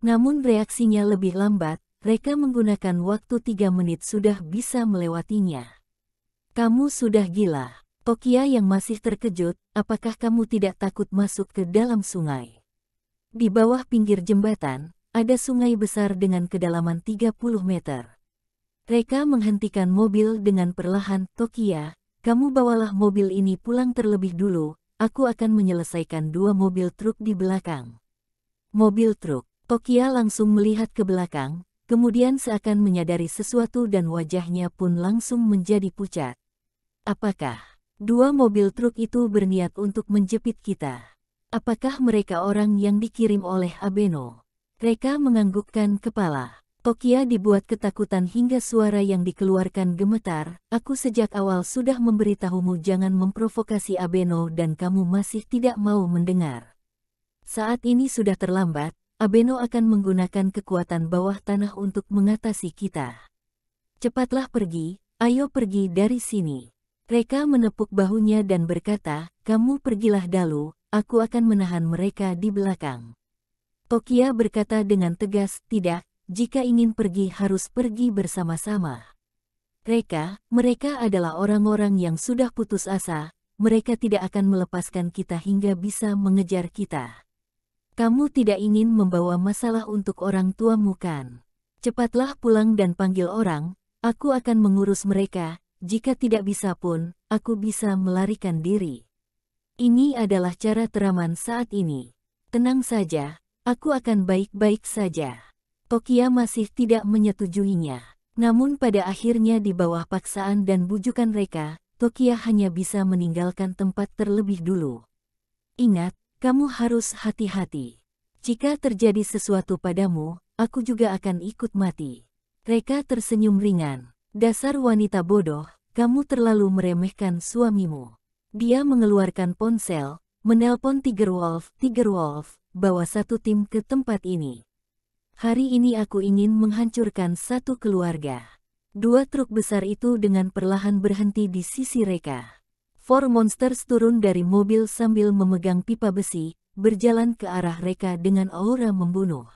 Namun reaksinya lebih lambat, Reka menggunakan waktu 3 menit sudah bisa melewatinya. Kamu sudah gila. Tokia yang masih terkejut, apakah kamu tidak takut masuk ke dalam sungai? Di bawah pinggir jembatan, ada sungai besar dengan kedalaman 30 meter. Reka menghentikan mobil dengan perlahan. Tokia, kamu bawalah mobil ini pulang terlebih dulu, aku akan menyelesaikan 2 mobil truk di belakang. Mobil truk. Tokia langsung melihat ke belakang, kemudian seakan menyadari sesuatu dan wajahnya pun langsung menjadi pucat. Apakah 2 mobil truk itu berniat untuk menjepit kita? Apakah mereka orang yang dikirim oleh Abeno? Reka menganggukkan kepala. Tokia dibuat ketakutan hingga suara yang dikeluarkan gemetar. Aku sejak awal sudah memberitahumu jangan memprovokasi Abeno dan kamu masih tidak mau mendengar. Saat ini sudah terlambat. Abeno akan menggunakan kekuatan bawah tanah untuk mengatasi kita. Cepatlah pergi, ayo pergi dari sini. Reka menepuk bahunya dan berkata, kamu pergilah dulu, aku akan menahan mereka di belakang. Tokia berkata dengan tegas, tidak, jika ingin pergi harus pergi bersama-sama. Reka, mereka adalah orang-orang yang sudah putus asa, mereka tidak akan melepaskan kita hingga bisa mengejar kita. Kamu tidak ingin membawa masalah untuk orang tuamu kan? Cepatlah pulang dan panggil orang, aku akan mengurus mereka, jika tidak bisa pun, aku bisa melarikan diri. Ini adalah cara teraman saat ini. Tenang saja, aku akan baik-baik saja. Tokia masih tidak menyetujuinya. Namun pada akhirnya di bawah paksaan dan bujukan Reka, Tokia hanya bisa meninggalkan tempat terlebih dulu. Ingat, kamu harus hati-hati. Jika terjadi sesuatu padamu, aku juga akan ikut mati. Reka tersenyum ringan. Dasar wanita bodoh, kamu terlalu meremehkan suamimu. Dia mengeluarkan ponsel, menelpon Tigerwolf, bawa 1 tim ke tempat ini. Hari ini aku ingin menghancurkan 1 keluarga. 2 truk besar itu dengan perlahan berhenti di sisi Reka. 4 monsters turun dari mobil sambil memegang pipa besi, berjalan ke arah Reka dengan aura membunuh.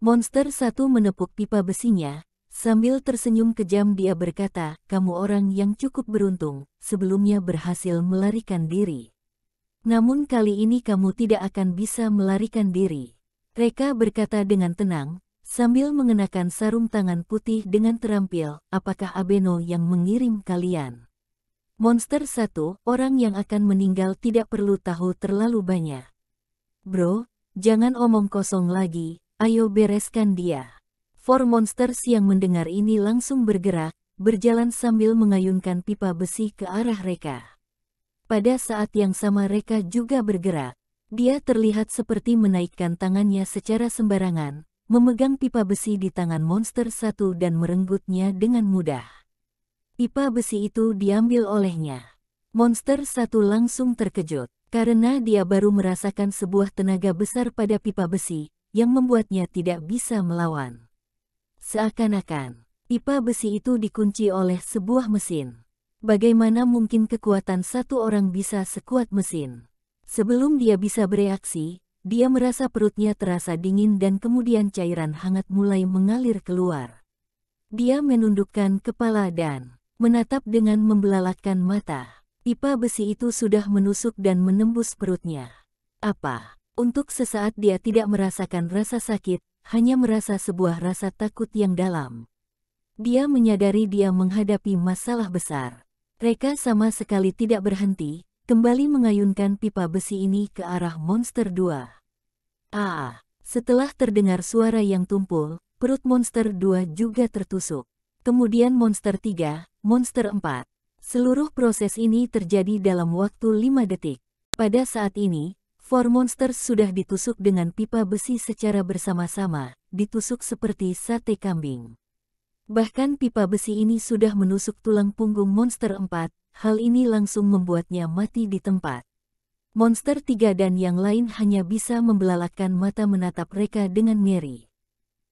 Monster 1 menepuk pipa besinya, sambil tersenyum kejam dia berkata, kamu orang yang cukup beruntung, sebelumnya berhasil melarikan diri. Namun kali ini kamu tidak akan bisa melarikan diri. Reka berkata dengan tenang, sambil mengenakan sarung tangan putih dengan terampil, apakah Abeno yang mengirim kalian? Monster 1, orang yang akan meninggal tidak perlu tahu terlalu banyak. Bro, jangan omong kosong lagi, ayo bereskan dia. 4 monsters yang mendengar ini langsung bergerak, berjalan sambil mengayunkan pipa besi ke arah Reka. Pada saat yang sama Reka juga bergerak. Dia terlihat seperti menaikkan tangannya secara sembarangan, memegang pipa besi di tangan monster 1 dan merenggutnya dengan mudah. Pipa besi itu diambil olehnya. Monster 1 langsung terkejut, karena dia baru merasakan sebuah tenaga besar pada pipa besi, yang membuatnya tidak bisa melawan. Seakan-akan, pipa besi itu dikunci oleh sebuah mesin. Bagaimana mungkin kekuatan 1 orang bisa sekuat mesin? Sebelum dia bisa bereaksi, dia merasa perutnya terasa dingin dan kemudian cairan hangat mulai mengalir keluar. Dia menundukkan kepala dan menatap dengan membelalakkan mata. Pipa besi itu sudah menusuk dan menembus perutnya. Apa? Untuk sesaat dia tidak merasakan rasa sakit, hanya merasa sebuah rasa takut yang dalam. Dia menyadari dia menghadapi masalah besar. Reka sama sekali tidak berhenti, kembali mengayunkan pipa besi ini ke arah monster 2. Setelah terdengar suara yang tumpul, perut monster 2 juga tertusuk. Kemudian monster 3, monster 4. Seluruh proses ini terjadi dalam waktu 5 detik. Pada saat ini, 4 monsters sudah ditusuk dengan pipa besi secara bersama-sama, ditusuk seperti sate kambing. Bahkan pipa besi ini sudah menusuk tulang punggung monster 4, hal ini langsung membuatnya mati di tempat. Monster 3 dan yang lain hanya bisa membelalakkan mata menatap Reka dengan ngeri.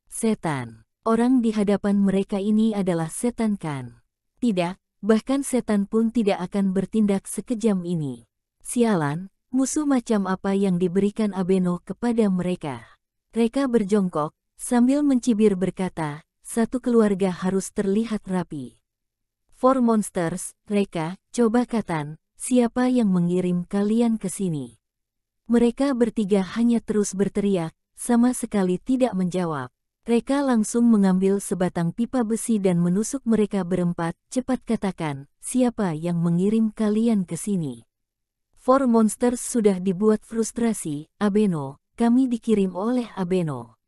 Setan. Orang di hadapan mereka ini adalah setan kan? Tidak, bahkan setan pun tidak akan bertindak sekejam ini. Sialan, musuh macam apa yang diberikan Abeno kepada mereka? Reka berjongkok, sambil mencibir berkata, satu keluarga harus terlihat rapi. Four Monsters, Reka, coba katakan, siapa yang mengirim kalian ke sini? Mereka bertiga hanya terus berteriak, sama sekali tidak menjawab. Reka langsung mengambil sebatang pipa besi dan menusuk mereka berempat. Cepat katakan, siapa yang mengirim kalian ke sini? Four Monsters sudah dibuat frustrasi. Abeno, kami dikirim oleh Abeno.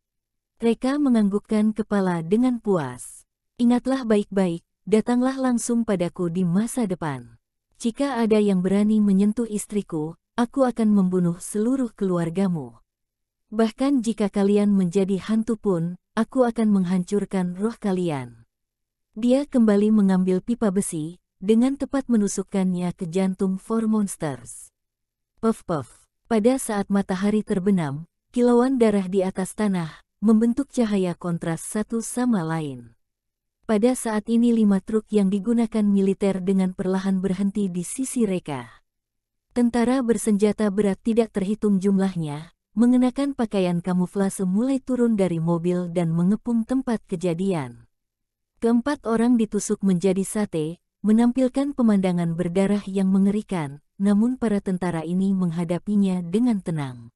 Reka menganggukkan kepala dengan puas. Ingatlah baik-baik, datanglah langsung padaku di masa depan. Jika ada yang berani menyentuh istriku, aku akan membunuh seluruh keluargamu. Bahkan jika kalian menjadi hantu pun, aku akan menghancurkan roh kalian. Dia kembali mengambil pipa besi, dengan tepat menusukkannya ke jantung Four Monsters. Puff-puff. Pada saat matahari terbenam, kilauan darah di atas tanah membentuk cahaya kontras satu sama lain. Pada saat ini 5 truk yang digunakan militer dengan perlahan berhenti di sisi Reka. Tentara bersenjata berat tidak terhitung jumlahnya, mengenakan pakaian kamuflase mulai turun dari mobil dan mengepung tempat kejadian. Keempat orang ditusuk menjadi sate, menampilkan pemandangan berdarah yang mengerikan, namun para tentara ini menghadapinya dengan tenang.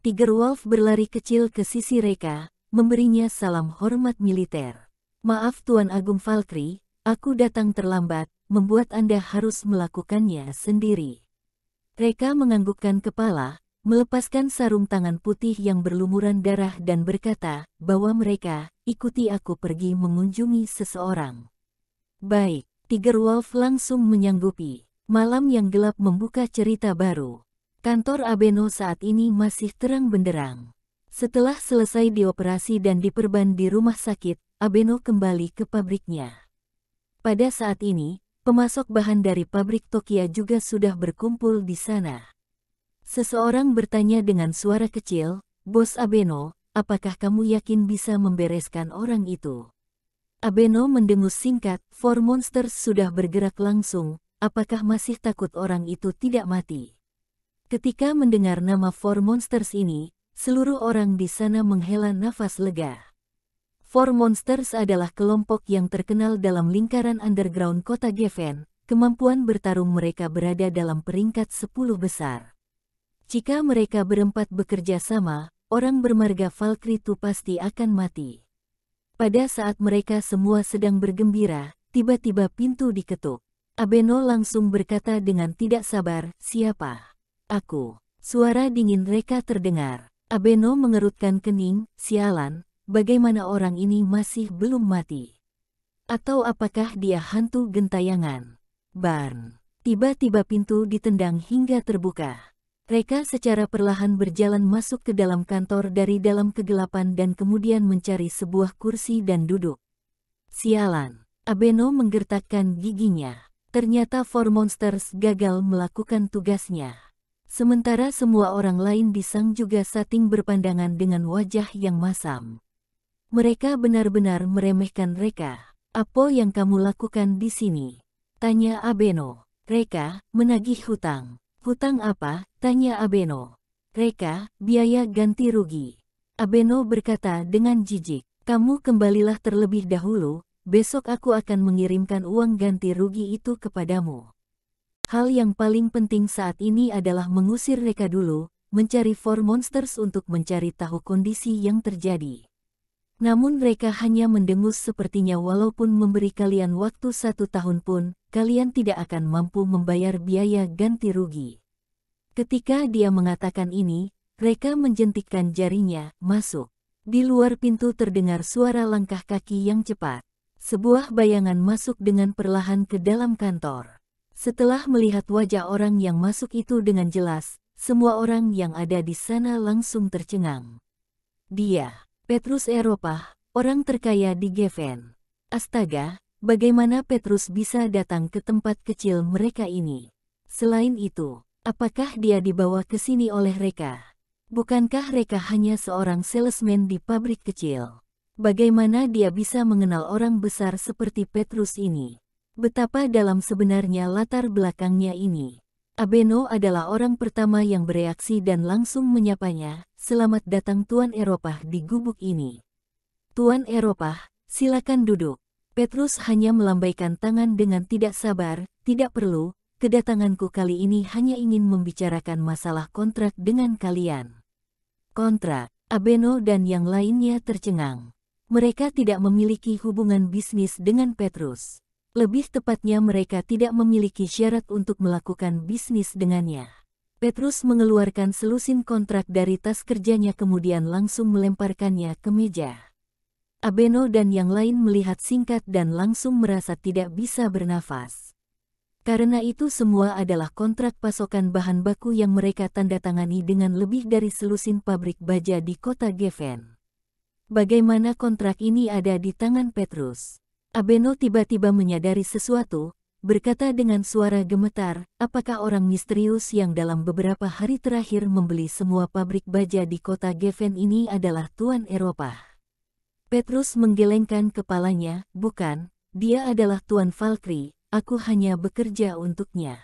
Tiger Wolf berlari kecil ke sisi Reka, memberinya salam hormat militer. Maaf Tuan Agung Valkyrie, aku datang terlambat, membuat Anda harus melakukannya sendiri. Reka menganggukkan kepala, melepaskan sarung tangan putih yang berlumuran darah dan berkata, bawa mereka, ikuti aku pergi mengunjungi seseorang. Baik, Tiger Wolf langsung menyanggupi. Malam yang gelap membuka cerita baru. Kantor Abeno saat ini masih terang benderang. Setelah selesai dioperasi dan diperban di rumah sakit, Abeno kembali ke pabriknya. Pada saat ini, pemasok bahan dari pabrik Tokia juga sudah berkumpul di sana. Seseorang bertanya dengan suara kecil, Bos Abeno, apakah kamu yakin bisa membereskan orang itu? Abeno mendengus singkat, Four Monsters sudah bergerak langsung, apakah masih takut orang itu tidak mati? Ketika mendengar nama Four Monsters ini, seluruh orang di sana menghela nafas lega. Four Monsters adalah kelompok yang terkenal dalam lingkaran underground kota Geffen. Kemampuan bertarung mereka berada dalam peringkat 10 besar. Jika mereka berempat bekerja sama, orang bermarga Valkyrie itu pasti akan mati. Pada saat mereka semua sedang bergembira, tiba-tiba pintu diketuk. Abeno langsung berkata dengan tidak sabar, siapa? Aku. Suara dingin Reka terdengar. Abeno mengerutkan kening, sialan, bagaimana orang ini masih belum mati? Atau apakah dia hantu gentayangan? Barn. Tiba-tiba pintu ditendang hingga terbuka. Reka secara perlahan berjalan masuk ke dalam kantor dari dalam kegelapan dan kemudian mencari sebuah kursi dan duduk. Sialan. Abeno menggertakkan giginya. Ternyata Four Monsters gagal melakukan tugasnya. Sementara semua orang lain di Sang juga sating berpandangan dengan wajah yang masam. Mereka benar-benar meremehkan Reka. Apa yang kamu lakukan di sini? Tanya Abeno. Reka, menagih hutang. Hutang apa? Tanya Abeno. Reka, biaya ganti rugi. Abeno berkata dengan jijik. Kamu kembalilah terlebih dahulu, besok aku akan mengirimkan uang ganti rugi itu kepadamu. Hal yang paling penting saat ini adalah mengusir Reka dulu, mencari Four Monsters untuk mencari tahu kondisi yang terjadi. Namun Reka hanya mendengus sepertinya walaupun memberi kalian waktu 1 tahun pun, kalian tidak akan mampu membayar biaya ganti rugi. Ketika dia mengatakan ini, Reka menjentikkan jarinya, masuk. Di luar pintu terdengar suara langkah kaki yang cepat. Sebuah bayangan masuk dengan perlahan ke dalam kantor. Setelah melihat wajah orang yang masuk itu dengan jelas, semua orang yang ada di sana langsung tercengang. Dia, Petrus Eropah, orang terkaya di Geffen. Astaga, bagaimana Petrus bisa datang ke tempat kecil mereka ini? Selain itu, apakah dia dibawa ke sini oleh Reka? Bukankah Reka hanya seorang salesman di pabrik kecil? Bagaimana dia bisa mengenal orang besar seperti Petrus ini? Betapa dalam sebenarnya latar belakangnya ini. Abeno adalah orang pertama yang bereaksi dan langsung menyapanya. Selamat datang Tuan Eropah di gubuk ini. Tuan Eropah, silakan duduk. Petrus hanya melambaikan tangan dengan tidak sabar. Tidak perlu, kedatanganku kali ini hanya ingin membicarakan masalah kontrak dengan kalian. Kontrak. Abeno dan yang lainnya tercengang. Mereka tidak memiliki hubungan bisnis dengan Petrus. Lebih tepatnya mereka tidak memiliki syarat untuk melakukan bisnis dengannya. Petrus mengeluarkan selusin kontrak dari tas kerjanya kemudian langsung melemparkannya ke meja. Abeno dan yang lain melihat singkat dan langsung merasa tidak bisa bernafas. Karena itu semua adalah kontrak pasokan bahan baku yang mereka tanda tangani dengan lebih dari selusin pabrik baja di kota Geffen. Bagaimana kontrak ini ada di tangan Petrus? Abeno tiba-tiba menyadari sesuatu, berkata dengan suara gemetar, apakah orang misterius yang dalam beberapa hari terakhir membeli semua pabrik baja di kota Geffen ini adalah Tuan Eropah? Petrus menggelengkan kepalanya, bukan, dia adalah Tuan Valkyrie, aku hanya bekerja untuknya.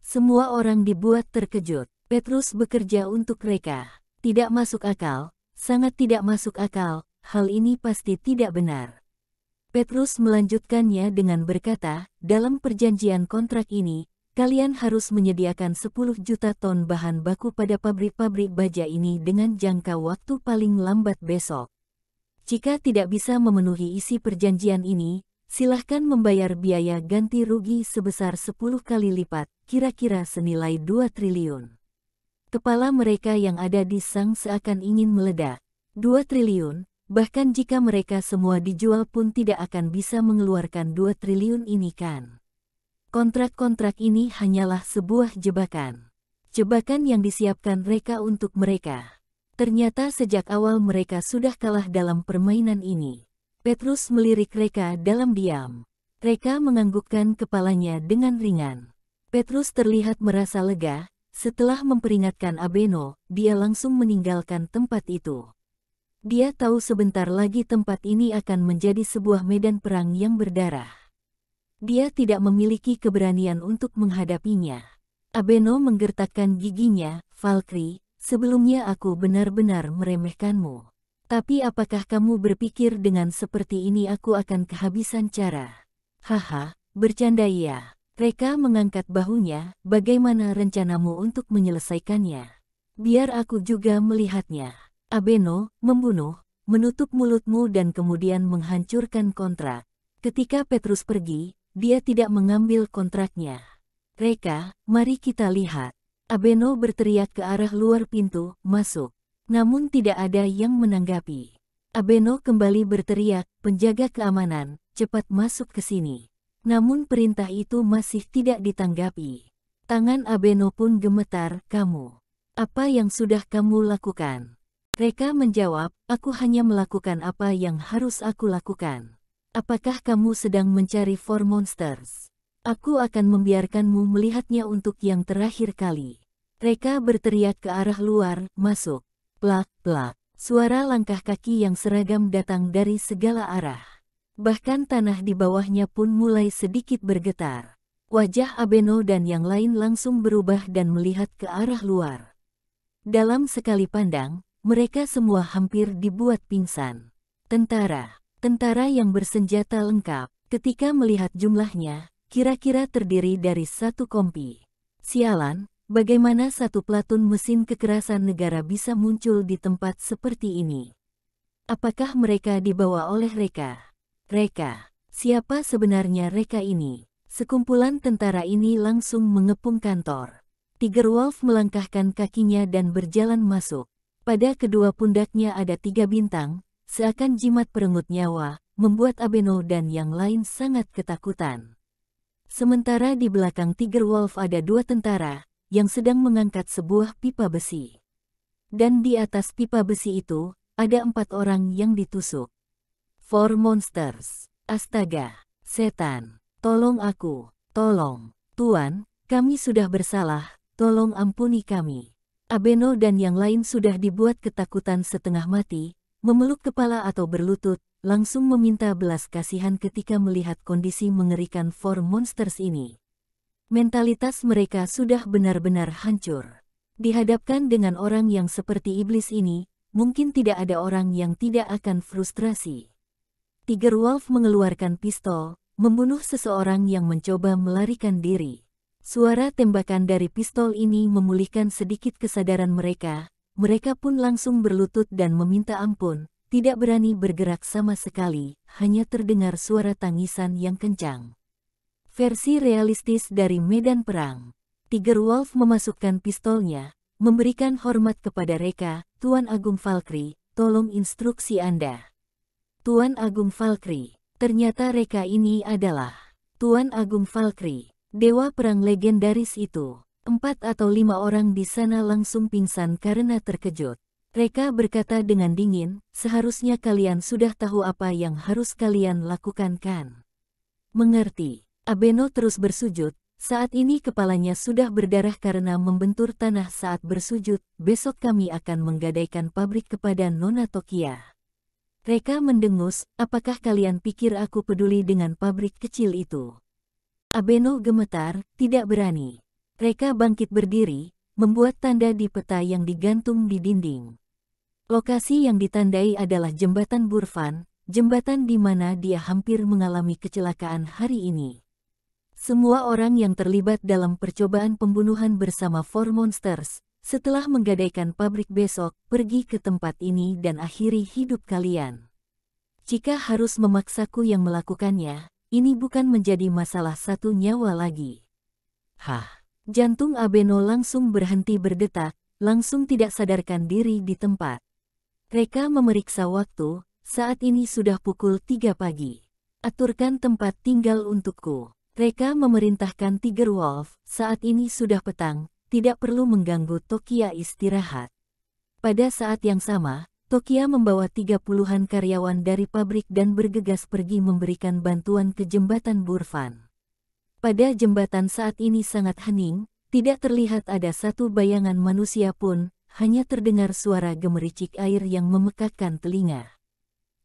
Semua orang dibuat terkejut, Petrus bekerja untuk mereka. Tidak masuk akal, sangat tidak masuk akal, hal ini pasti tidak benar. Petrus melanjutkannya dengan berkata, dalam perjanjian kontrak ini, kalian harus menyediakan 10 juta ton bahan baku pada pabrik-pabrik baja ini dengan jangka waktu paling lambat besok. Jika tidak bisa memenuhi isi perjanjian ini, silahkan membayar biaya ganti rugi sebesar 10 kali lipat, kira-kira senilai 2 triliun. Kepala mereka yang ada di sang seakan ingin meledak. 2 triliun? Bahkan jika mereka semua dijual pun tidak akan bisa mengeluarkan 2 triliun ini kan. Kontrak-kontrak ini hanyalah sebuah jebakan. Jebakan yang disiapkan mereka untuk mereka. Ternyata sejak awal mereka sudah kalah dalam permainan ini. Petrus melirik Reka dalam diam. Reka menganggukkan kepalanya dengan ringan. Petrus terlihat merasa lega. Setelah memperingatkan Abeno, dia langsung meninggalkan tempat itu. Dia tahu sebentar lagi tempat ini akan menjadi sebuah medan perang yang berdarah. Dia tidak memiliki keberanian untuk menghadapinya. Abeno menggertakkan giginya, Valkyrie, sebelumnya aku benar-benar meremehkanmu. Tapi apakah kamu berpikir dengan seperti ini aku akan kehabisan cara? Haha, bercanda ya. Reka mengangkat bahunya, bagaimana rencanamu untuk menyelesaikannya? Biar aku juga melihatnya. Abeno, membunuh, menutup mulutmu dan kemudian menghancurkan kontrak. Ketika Petrus pergi, dia tidak mengambil kontraknya. Reka, mari kita lihat. Abeno berteriak ke arah luar pintu, masuk. Namun tidak ada yang menanggapi. Abeno kembali berteriak, penjaga keamanan, cepat masuk ke sini. Namun perintah itu masih tidak ditanggapi. Tangan Abeno pun gemetar, kamu. Apa yang sudah kamu lakukan? Reka menjawab, aku hanya melakukan apa yang harus aku lakukan. Apakah kamu sedang mencari Four Monsters? Aku akan membiarkanmu melihatnya untuk yang terakhir kali. Reka berteriak ke arah luar, masuk. Plak, plak. Suara langkah kaki yang seragam datang dari segala arah. Bahkan tanah di bawahnya pun mulai sedikit bergetar. Wajah Abeno dan yang lain langsung berubah dan melihat ke arah luar. Dalam sekali pandang, mereka semua hampir dibuat pingsan. Tentara yang bersenjata lengkap, ketika melihat jumlahnya, kira-kira terdiri dari 1 kompi. Sialan, bagaimana 1 platun mesin kekerasan negara bisa muncul di tempat seperti ini? Apakah mereka dibawa oleh Reka? Reka, siapa sebenarnya Reka ini? Sekumpulan tentara ini langsung mengepung kantor. Tigerwolf melangkahkan kakinya dan berjalan masuk. Pada kedua pundaknya ada 3 bintang, seakan jimat perenggut nyawa, membuat Abeno dan yang lain sangat ketakutan. Sementara di belakang Tigerwolf ada 2 tentara, yang sedang mengangkat sebuah pipa besi. Dan di atas pipa besi itu, ada 4 orang yang ditusuk. Four Monsters. Astaga, setan. Tolong aku, tolong. Tuan, kami sudah bersalah, tolong ampuni kami. Abeno dan yang lain sudah dibuat ketakutan setengah mati, memeluk kepala atau berlutut, langsung meminta belas kasihan ketika melihat kondisi mengerikan Four Monsters ini. Mentalitas mereka sudah benar-benar hancur. Dihadapkan dengan orang yang seperti iblis ini, mungkin tidak ada orang yang tidak akan frustrasi. Tiger Wolf mengeluarkan pistol, membunuh seseorang yang mencoba melarikan diri. Suara tembakan dari pistol ini memulihkan sedikit kesadaran mereka. Mereka pun langsung berlutut dan meminta ampun, tidak berani bergerak sama sekali, hanya terdengar suara tangisan yang kencang. Versi realistis dari medan perang. Tiger Wolf memasukkan pistolnya, memberikan hormat kepada Reka. Tuan Agung Valkyrie, tolong instruksi Anda. Tuan Agung Valkyrie, ternyata Reka ini adalah Tuan Agung Valkyrie, dewa perang legendaris itu. 4 atau 5 orang di sana langsung pingsan karena terkejut. Reka berkata dengan dingin, seharusnya kalian sudah tahu apa yang harus kalian lakukan kan? Mengerti. Abeno terus bersujud, saat ini kepalanya sudah berdarah karena membentur tanah saat bersujud. Besok kami akan menggadaikan pabrik kepada Nona Tokia. Reka mendengus, apakah kalian pikir aku peduli dengan pabrik kecil itu? Abeno gemetar, tidak berani. Reka bangkit berdiri, membuat tanda di peta yang digantung di dinding. Lokasi yang ditandai adalah Jembatan Burfan, jembatan di mana dia hampir mengalami kecelakaan hari ini. Semua orang yang terlibat dalam percobaan pembunuhan bersama Four Monsters, setelah menggadaikan pabrik besok, pergi ke tempat ini dan akhiri hidup kalian. Jika harus memaksaku yang melakukannya, ini bukan menjadi masalah satu nyawa lagi. Hah, jantung Abeno langsung berhenti berdetak, langsung tidak sadarkan diri di tempat. Reka memeriksa waktu, saat ini sudah pukul 3 pagi. Aturkan tempat tinggal untukku. Reka memerintahkan Tiger Wolf, saat ini sudah petang, tidak perlu mengganggu Tokia istirahat. Pada saat yang sama, Tokia membawa 30-an karyawan dari pabrik dan bergegas pergi memberikan bantuan ke Jembatan Burfan. Pada jembatan saat ini sangat hening, tidak terlihat ada satu bayangan manusia pun, hanya terdengar suara gemericik air yang memekakkan telinga.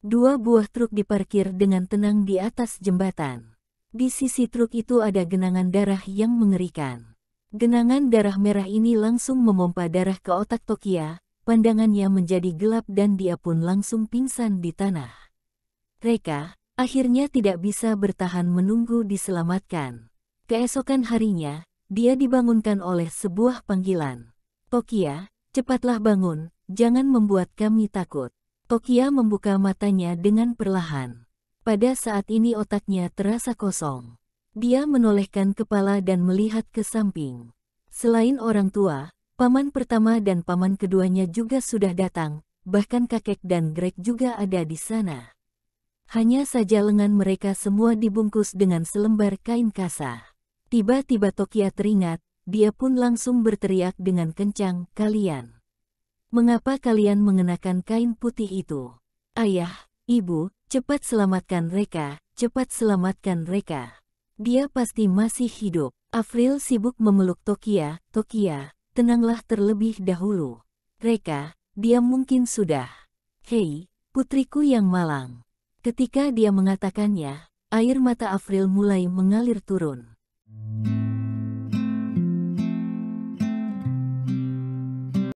2 buah truk diparkir dengan tenang di atas jembatan. Di sisi truk itu ada genangan darah yang mengerikan. Genangan darah merah ini langsung memompa darah ke otak Tokia, pandangannya menjadi gelap dan dia pun langsung pingsan di tanah. Reka, akhirnya tidak bisa bertahan menunggu diselamatkan. Keesokan harinya, dia dibangunkan oleh sebuah panggilan. Tokia, cepatlah bangun, jangan membuat kami takut. Tokia membuka matanya dengan perlahan. Pada saat ini otaknya terasa kosong. Dia menolehkan kepala dan melihat ke samping. Selain orang tua, paman pertama dan paman keduanya juga sudah datang, bahkan kakek dan Greg juga ada di sana. Hanya saja lengan mereka semua dibungkus dengan selembar kain kasa. Tiba-tiba Tokia teringat, dia pun langsung berteriak dengan kencang, kalian. Mengapa kalian mengenakan kain putih itu? Ayah, ibu, cepat selamatkan Reka, cepat selamatkan Reka. Dia pasti masih hidup. Avril sibuk memeluk Tokia. Tokia, tenanglah terlebih dahulu. Reka, dia mungkin sudah. Hei, putriku yang malang. Ketika dia mengatakannya, air mata Avril mulai mengalir turun.